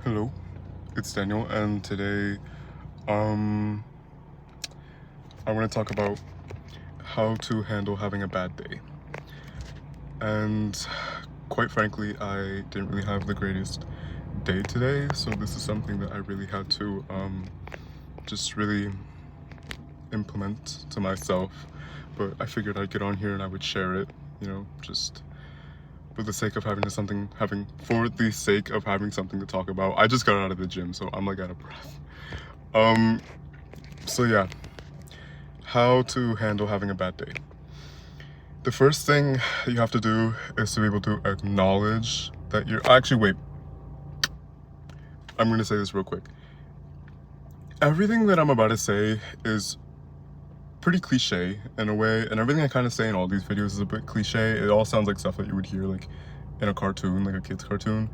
Hello, it's Daniel, and today um I want to talk about how to handle having a bad day. And quite frankly, I didn't really have the greatest day today, so this is something that I really had to just really implement to myself. But I figured I'd get on here and I would share it, just for the sake of something to talk about. I just got out of the gym, so I'm like out of breath. Um so yeah, how to handle having a bad day. The first thing you have to do is to be able to acknowledge that you're actually, wait, I'm going to say this real quick. Everything that I'm about to say is pretty cliche in a way, and everything I kind of say in all these videos is a bit cliche. It all sounds like stuff that you would hear like in a cartoon, like a kid's cartoon.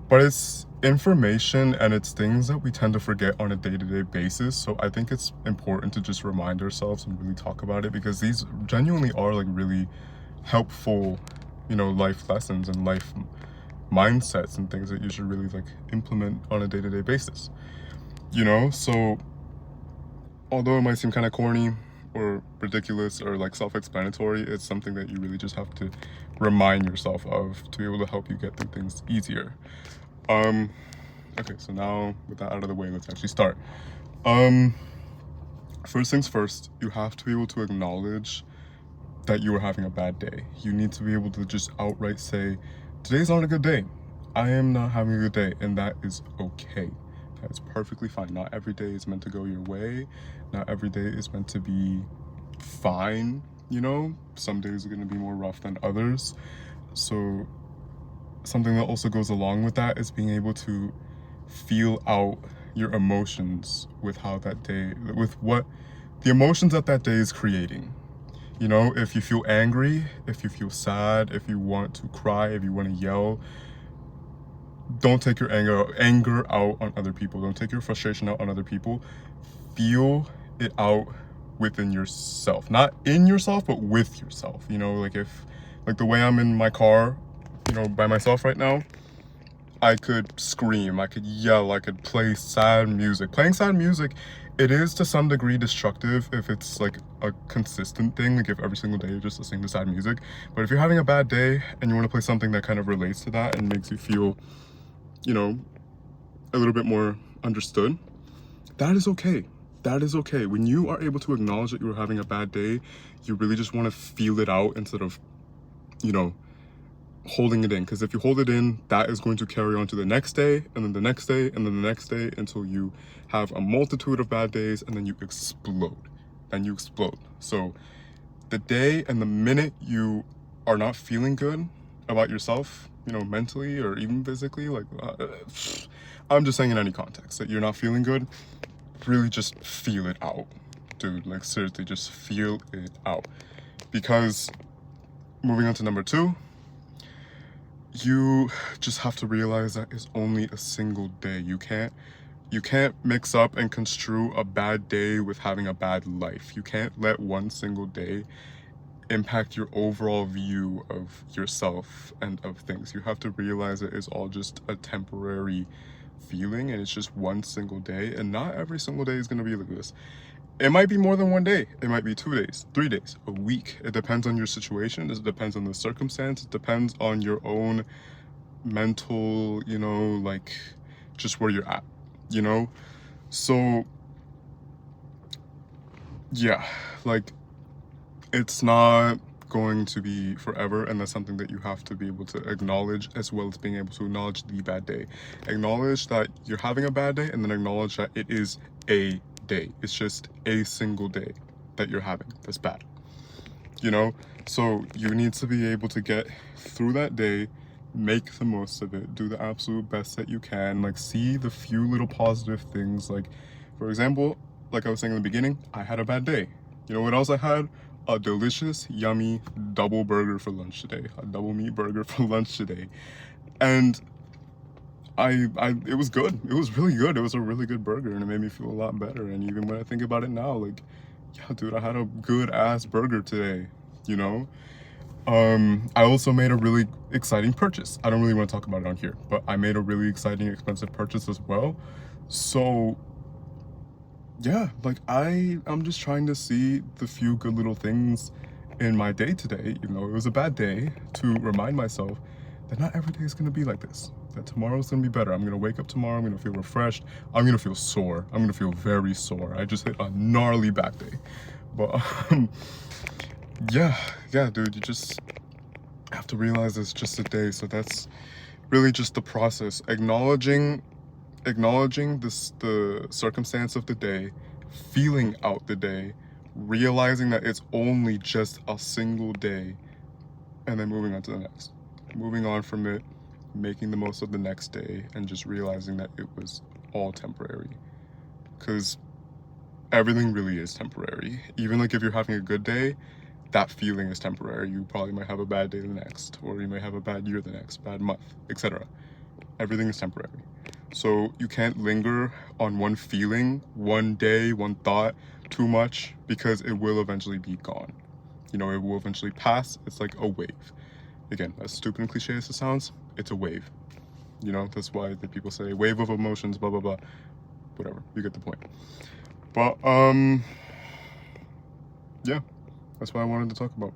But it's information and it's things that we tend to forget on a day-to-day basis. So I think it's important to just remind ourselves and really talk about it, because these genuinely are like really helpful, life lessons and life mindsets and things that you should really like implement on a day-to-day basis. So although it might seem kind of corny or ridiculous or like self-explanatory, it's something that you really just have to remind yourself of to be able to help you get through things easier. Okay, so now with that out of the way, let's actually start. First things first, you have to be able to acknowledge that you are having a bad day. You need to be able to just outright say, today's not a good day. I am not having a good day, and that is okay. That is perfectly fine. Not every day is meant to go your way. Not every day is meant to be fine, Some days are going to be more rough than others. So something that also goes along with that is being able to feel out your emotions with how that day, with what the emotions that day is creating. If you feel angry, if you feel sad, if you want to cry, if you want to yell, don't take your anger out on other people. Don't take your frustration out on other people. Feel it out within yourself, not in yourself, but with yourself. Like the way I'm in my car, by myself right now, I could scream, I could yell, I could play sad music. Playing sad music, it is to some degree destructive if it's like a consistent thing, like if every single day you're just listening to sad music. But if you're having a bad day and you want to play something that kind of relates to that and makes you feel, a little bit more understood, that is okay. That is okay. When you are able to acknowledge that you're having a bad day, you really just want to feel it out instead of, holding it in. Because if you hold it in, that is going to carry on to the next day, and then the next day, and then the next day, until you have a multitude of bad days, and then you explode. So the day and the minute you are not feeling good about yourself, mentally or even physically, like I'm just saying in any context that you're not feeling good, really just feel it out, dude. Like seriously, just feel it out. Because moving on to number 2, you just have to realize that it's only a single day. You can't mix up and construe a bad day with having a bad life. You can't let one single day impact your overall view of yourself and of things. You have to realize it is all just a temporary feeling, and it's just one single day, and not every single day is going to be like this. It might be more than one day. It might be 2 days, 3 days, a week. It depends on your situation. It depends on the circumstance. It depends on your own mental, like just where you're at, So yeah, like it's not going to be forever, and that's something that you have to be able to acknowledge, as well as being able to acknowledge the bad day. Acknowledge that you're having a bad day, and then acknowledge that it is a day. It's just a single day that you're having that's bad, so you need to be able to get through that day, make the most of it, do the absolute best that you can, like see the few little positive things. Like for example, like I was saying in the beginning, I had a bad day. You know what else I had? A delicious, yummy double burger for lunch today. A double meat burger for lunch today. And it was good. It was really good. It was a really good burger, and it made me feel a lot better. And even when I think about it now, like, yeah, dude, I had a good ass burger today, you know? I also made a really exciting purchase. I don't really want to talk about it on here, but I made a really exciting, expensive purchase as well. So yeah, like I'm just trying to see the few good little things in my day today. You know, it was a bad day, to remind myself that not every day is gonna be like this. That tomorrow's gonna be better. I'm gonna wake up tomorrow, I'm gonna feel refreshed, I'm gonna feel sore. I'm gonna feel very sore. I just hit a gnarly back day. But yeah, dude, you just have to realize it's just a day. So that's really just the process. Acknowledging this, the circumstance of the day, feeling out the day, realizing that it's only just a single day, and then moving on to the next. Moving on from it, making the most of the next day, and just realizing that it was all temporary. Because everything really is temporary. Even like if you're having a good day, that feeling is temporary. You probably might have a bad day the next, or you may have a bad year the next, bad month, etc. Everything is temporary. So you can't linger on one feeling, one day, one thought too much, because it will eventually be gone. You know, it will eventually pass. It's like a wave. Again, as stupid and cliche as it sounds, it's a wave. You know, that's why the people say wave of emotions, blah, blah, blah. Whatever, you get the point. But, yeah, that's what I wanted to talk about.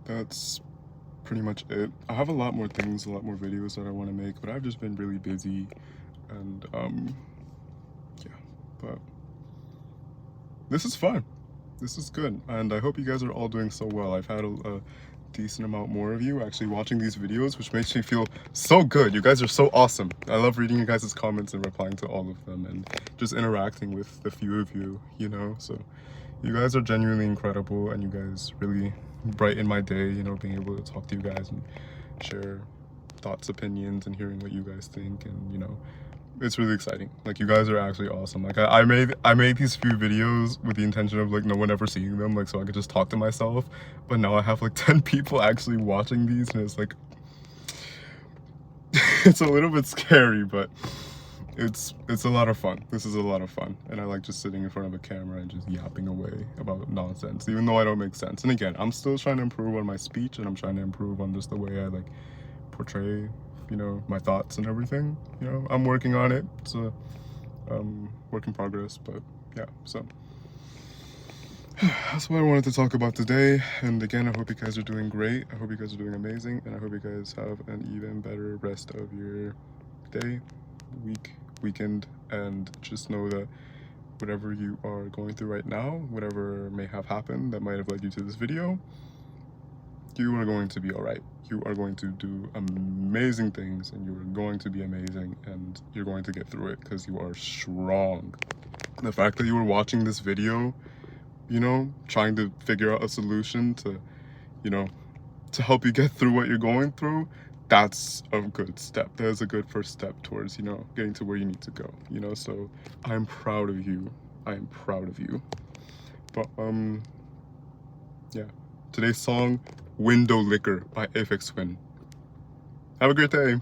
That's pretty much it. I have a lot more things, a lot more videos that I want to make, but I've just been really busy, and yeah, but this is fun. This is good, and I hope you guys are all doing so well. I've had a decent amount more of you actually watching these videos, which makes me feel so good. You guys are so awesome. I love reading you guys' comments and replying to all of them, and just interacting with the few of you, you know. So you guys are genuinely incredible, and you guys really brighten my day, you know, being able to talk to you guys and share thoughts, opinions, and hearing what you guys think. And you know, it's really exciting. Like, you guys are actually awesome. Like, I made these few videos with the intention of like no one ever seeing them, like so I could just talk to myself, but now I have like 10 people actually watching these, and it's like it's a little bit scary, but it's a lot of fun. This is a lot of fun, and I like just sitting in front of a camera and just yapping away about nonsense, even though I don't make sense. And again, I'm still trying to improve on my speech, and I'm trying to improve on just the way I like portray, you know, my thoughts and everything. You know, I'm working on it. It's a work in progress, but yeah. So that's what I wanted to talk about today. And again, I hope you guys are doing great. I hope you guys are doing amazing, and I hope you guys have an even better rest of your day, week, weekend, and just know that whatever you are going through right now, whatever may have happened that might have led you to this video, you are going to be all right. You are going to do amazing things, and you are going to be amazing, and you're going to get through it because you are strong. The fact that you were watching this video, you know, trying to figure out a solution to, you know, to help you get through what you're going through, that's a good step. That's a good first step towards, you know, getting to where you need to go, you know. So I'm proud of you. I am proud of you. But yeah, today's song, Window Licker by Aphex Twin. Have a great day.